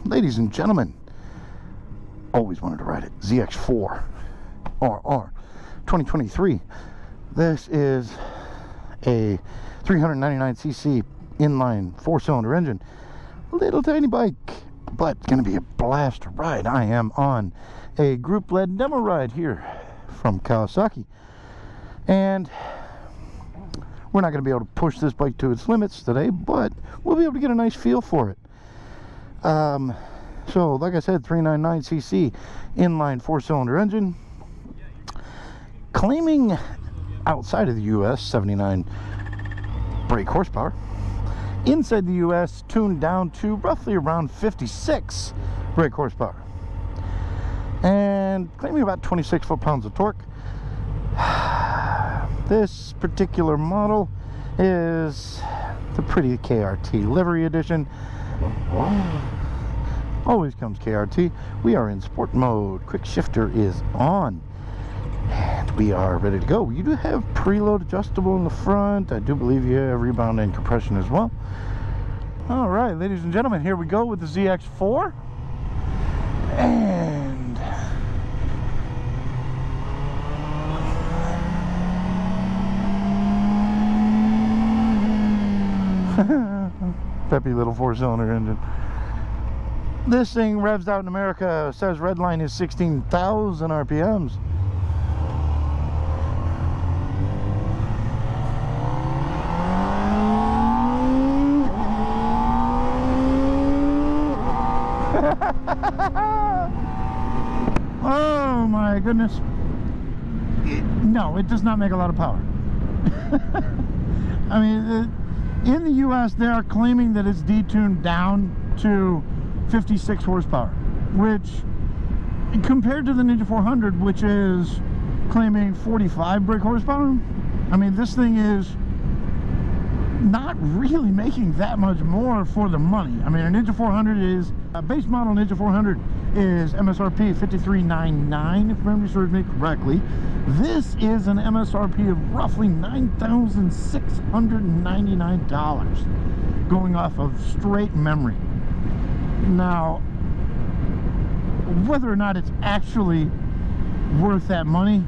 Ladies and gentlemen, always wanted to ride it. ZX-4RR 2023. This is a 399cc inline 4-cylinder engine. Little tiny bike, but gonna be a blast to ride. I am on a group-led demo ride here from Kawasaki, and we're not gonna be able to push this bike to its limits today, but we'll be able to get a nice feel for it. So like I said, 399cc inline 4-cylinder engine, claiming outside of the US 79 brake horsepower. Inside the US, tuned down to roughly around 56 brake horsepower, and claiming about 26 foot-pounds of torque. This particular model is the pretty KRT livery edition. Always comes KRT. We are in sport mode. Quick shifter is on, and we are ready to go. You do have preload adjustable in the front. I do believe you have rebound and compression as well. All right, ladies and gentlemen, here we go with the ZX-4, and peppy little 4-cylinder engine. This thing revs out in America, says red line is 16,000 RPMs. Oh my goodness. No, it does not make a lot of power. I mean, in the US, they are claiming that it's detuned down to 56 horsepower, which compared to the Ninja 400, which is claiming 45 brake horsepower, I mean, this thing is not really making that much more for the money. I mean, a Ninja 400 is, a base model Ninja 400 is MSRP $53,999, if memory serves me correctly. This is an MSRP of roughly $9,699, going off of straight memory. Now, whether or not it's actually worth that money,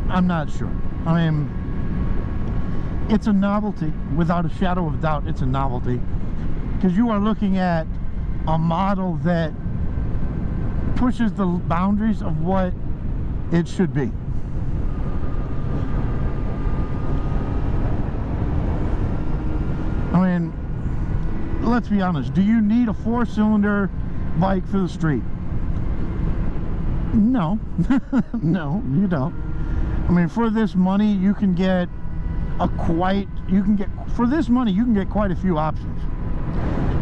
I'm not sure. I mean, it's a novelty, without a shadow of doubt. It's a novelty, because you are looking at a model that pushes the boundaries of what it should be. I mean, let's be honest, do you need a 4-cylinder bike for the street? No. No, you don't. I mean, for this money, you can get quite a few options.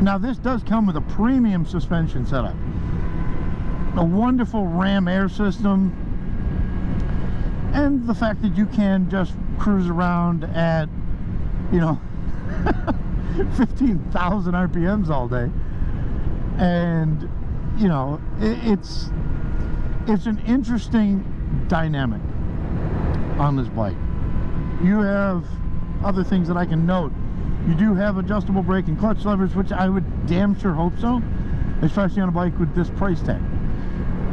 Now, this does come with a premium suspension setup, a wonderful Ram air system, and the fact that you can just cruise around at, you know, 15,000 RPMs all day. And, you know, it's an interesting dynamic on this bike. You have other things that I can note. You do have adjustable brake and clutch levers, which I would damn sure hope so, especially on a bike with this price tag.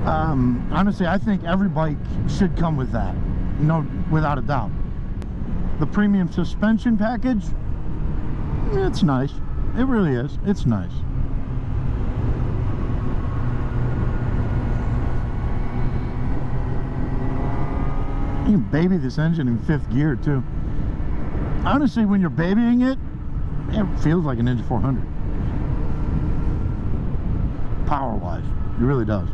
Honestly, I think every bike should come with that, no, without a doubt. The premium suspension package, it's nice. It really is. It's nice. You can baby this engine in 5th gear too. Honestly, when you're babying it, it feels like a Ninja 400. Power-wise, it really does.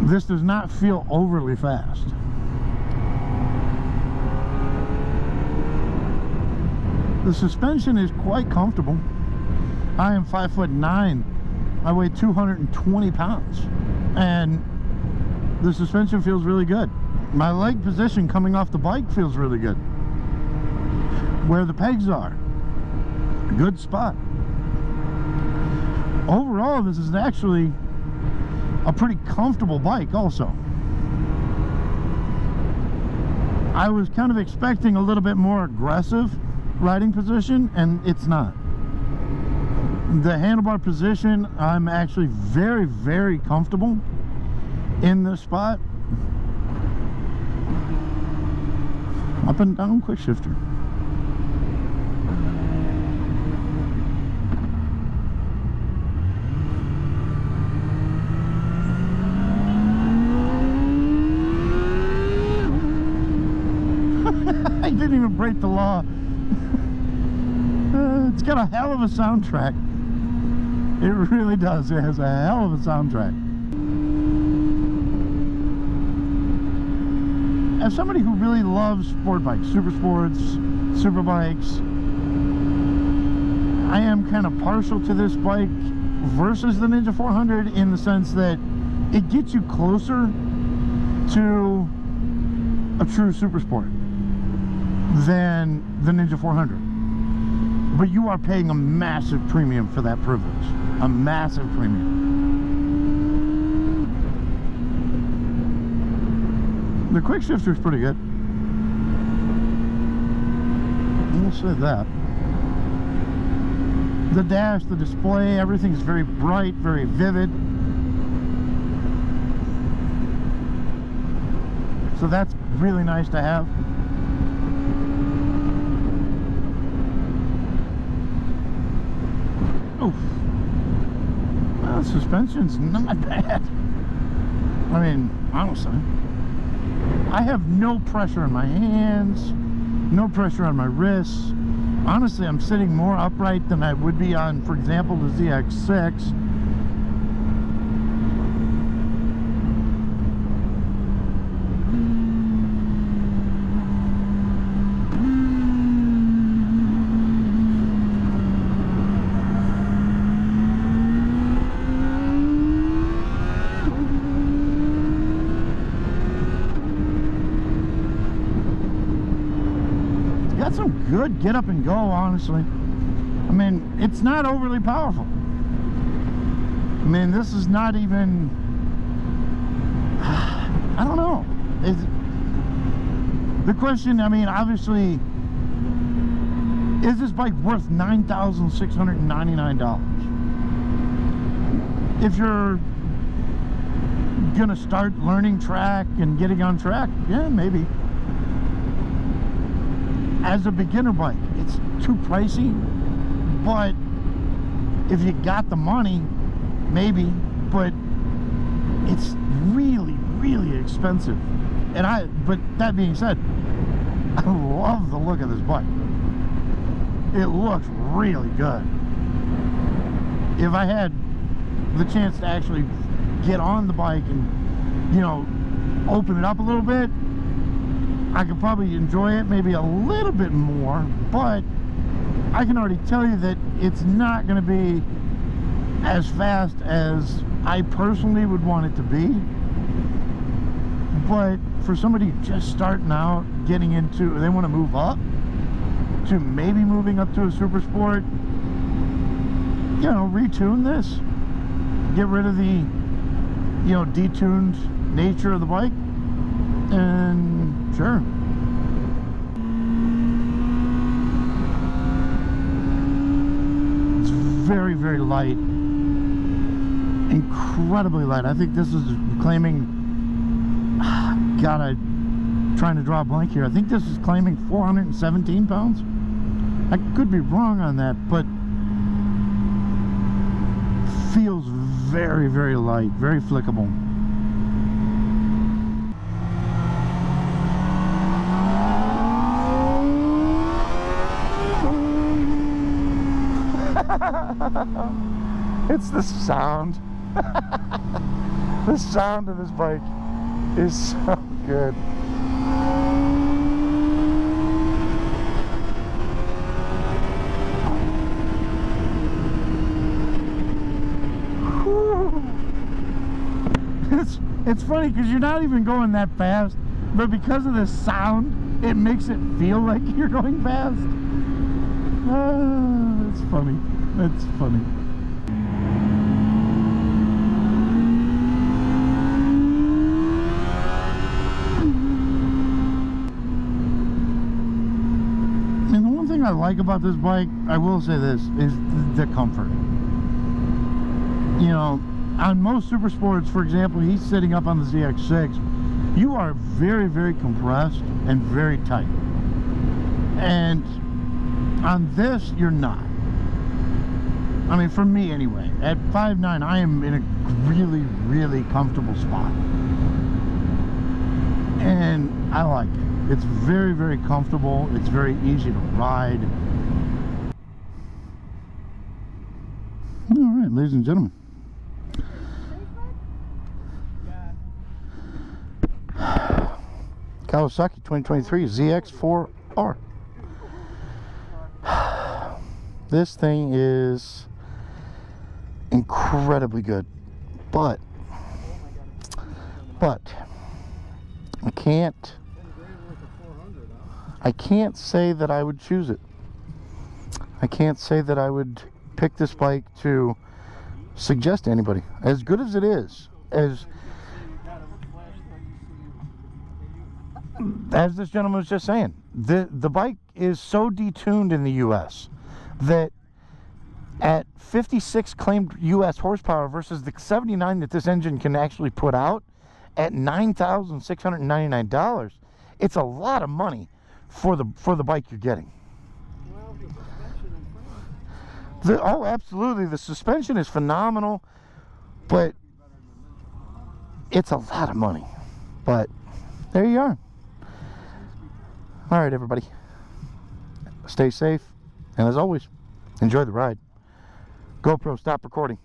This does not feel overly fast. The suspension is quite comfortable. I am 5'9". I weigh 220 pounds, and the suspension feels really good. My leg position coming off the bike feels really good. Where the pegs are, good spot. Overall, this is actually a pretty comfortable bike also. I was kind of expecting a little bit more aggressive riding position, and it's not. The handlebar position, I'm actually very, very comfortable in this spot. Up and down quick shifter. I didn't even break the law. It's got a hell of a soundtrack. It really does. It has a hell of a soundtrack. As somebody who really loves sport bikes, super sports, super bikes, I am kind of partial to this bike versus the Ninja 400 in the sense that it gets you closer to a true super sport than the Ninja 400. But you are paying a massive premium for that privilege. A massive premium. The quick shifter is pretty good. We'll say that. The dash, the display, everything's very bright, very vivid. So that's really nice to have. Oh, well, suspension's not bad. I mean, honestly, I have no pressure on my hands, no pressure on my wrists. Honestly, I'm sitting more upright than I would be on, for example, the ZX6. Got some good get up and go, honestly. I mean, it's not overly powerful. I mean, this is not even, I don't know. The question, I mean, obviously, is this bike worth $9,699? If you're gonna start learning track and getting on track, yeah, maybe. As a beginner bike, it's too pricey, but if you got the money, maybe, but it's really, really expensive. But that being said, I love the look of this bike. It looks really good. If I had the chance to actually get on the bike and, you know, open it up a little bit, I could probably enjoy it maybe a little bit more, but I can already tell you that it's not going to be as fast as I personally would want it to be. But for somebody just starting out, getting into, they want to move up to maybe moving up to a super sport, you know, retune this, get rid of the, you know, detuned nature of the bike, and sure. It's very, very light. Incredibly light. I think this is claiming, God, I'm trying to draw a blank here. I think this is claiming 417 pounds. I could be wrong on that, but feels very, very light, very flickable. It's the sound. The sound of this bike is so good. It's funny because you're not even going that fast, but because of the sound, it makes it feel like you're going fast. It's funny. It's funny. And the one thing I like about this bike, I will say this, is the comfort. you know, on most super sports, for example, he's sitting up on the ZX6, you are very, very compressed and very tight. And on this, you're not. I mean, for me anyway, at 5'9", I am in a really, really comfortable spot. And I like it. It's very, very comfortable. It's very easy to ride. All right, ladies and gentlemen. Kawasaki 2023 ZX-4RR. This thing is incredibly good, but I can't say that I would choose it. I can't say that I would pick this bike to suggest to anybody. As good as it is, as this gentleman was just saying, the bike is so detuned in the US that at 56 claimed US horsepower versus the 79 that this engine can actually put out, at $9,699, it's a lot of money for the bike you're getting. Oh, absolutely, the suspension is phenomenal, but it's a lot of money. But there you are. All right, everybody, stay safe, and as always, enjoy the ride. GoPro, stop recording.